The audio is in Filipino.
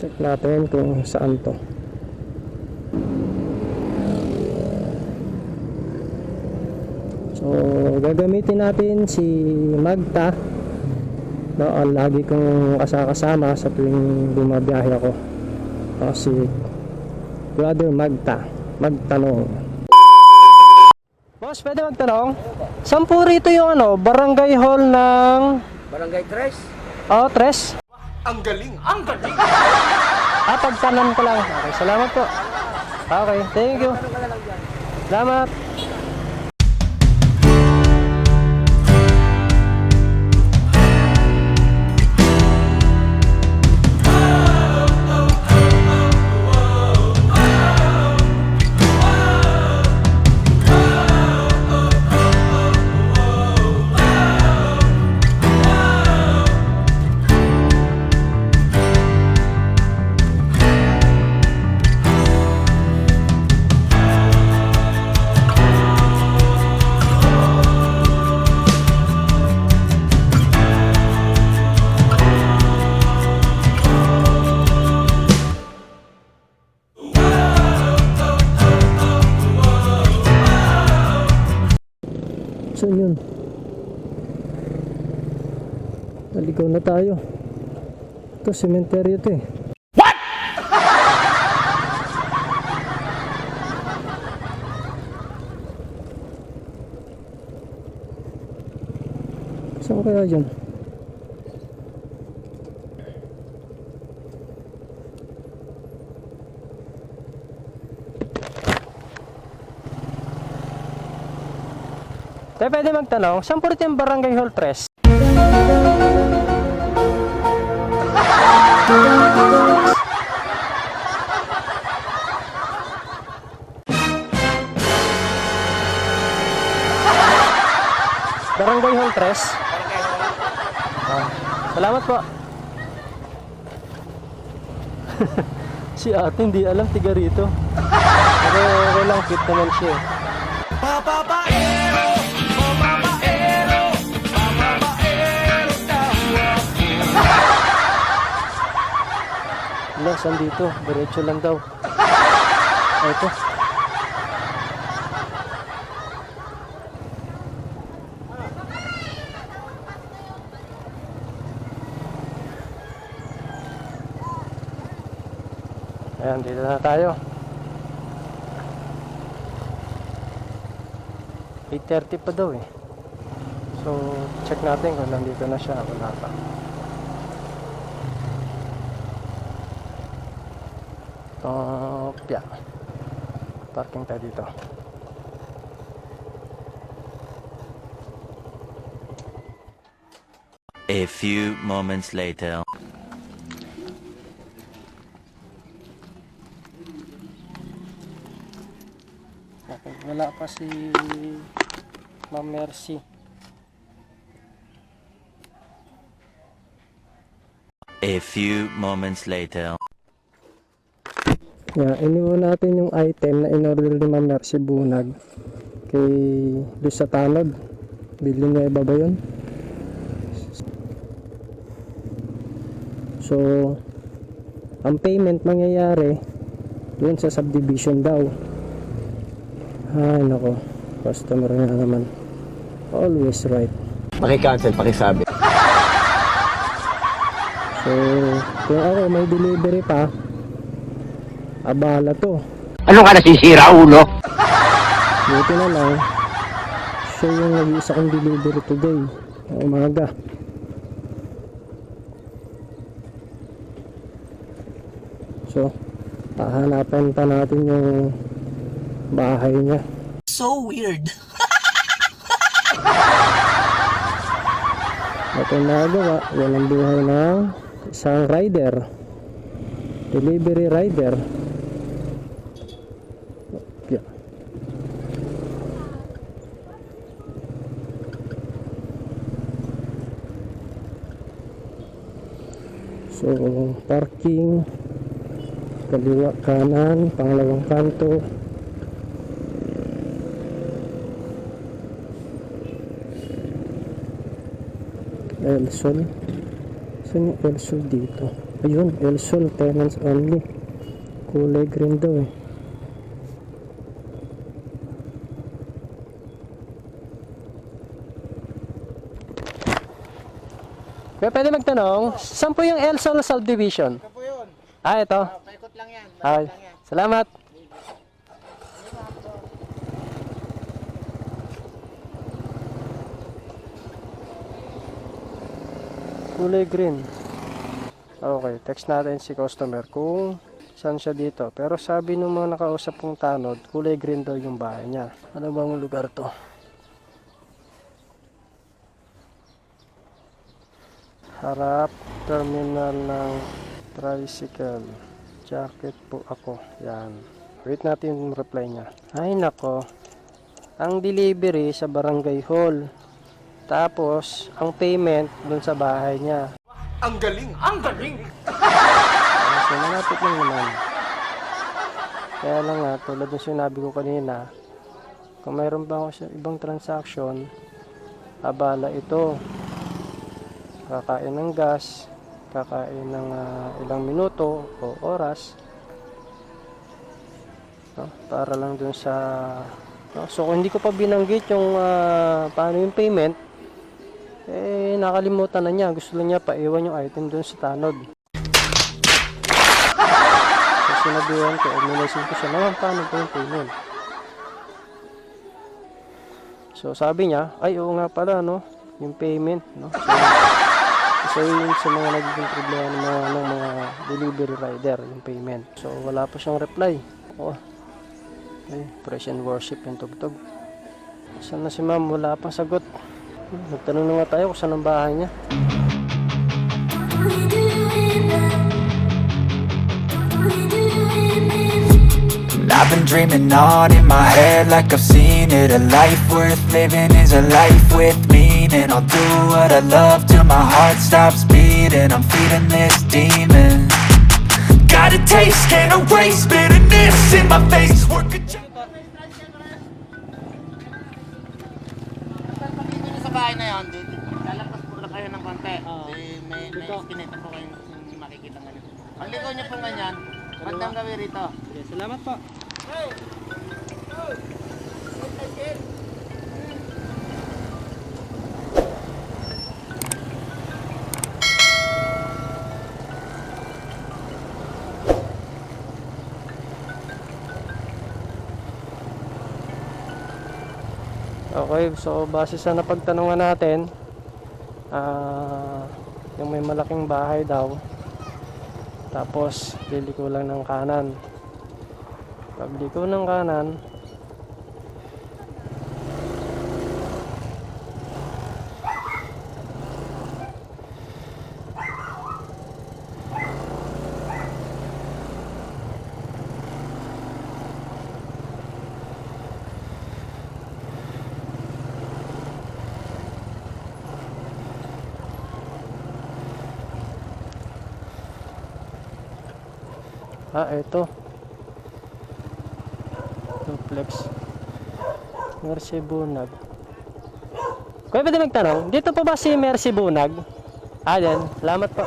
Check natin kung saan to. So gagamitin natin si Magta. Noon lagi kong kasama sa tuwing bumabiyahe ako. Si Brother Magta. Magtanong. Boss, pwede magtanong? Saan po rito yung barangay hall ng... Barangay Tres? Oh, Tres? Ang galing! Ang galing! Pagtanan ko lang. Okay, salamat po. Okay, thank you. Salamat. Saan yun? Naligaw na tayo. Ito, sementeryo ito eh. What? Saan kaya yun? Tayo pwede magtanong, saan po rito yung Barangay Hall Tres? Barangay Hall Tres? Salamat po. Si ate hindi alam tiga rito. Pero okay lang, cute naman siya eh. Wala, saan dito? Diretso lang daw. Ito. Ayan, dito na tayo. 8:30 pa daw eh. So, check natin kung nandito na siya. Wala pa. Yeah. Parking tayo dito. A few moments later. Okay, wala pa si Ma'am Mercy. A few moments later. Yeah, iniwan natin yung item na in-order ni Ma'am Mercy Bunag kay doon sa Tanod. Bili niya iba ba yun? So, ang payment mangyayari yun sa subdivision daw. Ay nako, customer nga naman. Always right. Paki-cancel, paki-sabi. So, kung ako may delivery pa, abala to. Ano ka nasisira, ulo? Buti na lang, siya yung nag-iisa kong delivery today, na umaga. So, hahanapan pa natin yung bahay niya. So weird. Ito yung nagawa, yan ang buhay ng isang rider. Delivery rider. Yeah. So, parking, kaliwa kanan, pangalawang kanto. Elsol. Saan yung Elsol dito? Ayun, El Sol, tenants only. Kulay green daw eh. Kaya pwede magtanong, saan po yung El Sol subdivision? Ito po yun. Ito. Paikot lang yan. Okay. Salamat. Kulay green. Okay, text natin si customer kung saan siya dito. Pero sabi nung mga nakausap kong tanod, kulay green daw yung bahay niya. Ano bang lugar to? Harap terminal ng tricycle. Jacket po ako. Yan. Wait natin yung reply niya. Ay nako. Ang delivery sa barangay hall. Tapos, ang payment dun sa bahay niya. Ang galing! Ang galing! So, malapit lang naman. Kaya lang nga, tulad ng sinabi ko kanina, kung mayroon ba ako sa ibang transaction, abala ito. Kakain ng gas, kakain ng ilang minuto o oras. No? Para lang dun sa... No? So, kung hindi ko pa binanggit yung paano yung payment, nakalimutan na niya. Gusto lang niya paiwan yung item dun sa tanod. So, sinabihan ko, minessage ko siya naman paano po yung payment. So, sabi niya, ay oo nga pala, no? Yung payment, no? So yun sa mga nagiging problema ng mga delivery rider, yung payment. So, wala pa siyang reply. Okay, praise and worship yung tugtog. Saan na si ma'am? Wala pang sagot. Nagtanong na nga tayo kung saan ang bahay niya. I've been dreaming on in my head like I've seen it. A life worth living is a life with meaning. I'll do what I love till my heart stops beating. I'm feeding this demon. Got a taste, can't erase bitterness in my face. Work a job. Sa bahay na yun, lalabas po lang kayo ng konti. May iskinita po kayong makikita ganito. Ang liko nyo po ganyan, bandang gawin rito. Salamat po. Okay, so base sa napagtanungan natin, yung may malaking bahay daw, tapos liliko lang ng kanan. Pagliko ng kanan, ito duplex Mercy Bunag. Kuya, pwede magtanong, dito po ba si Mercy Bunag? Yan, salamat po.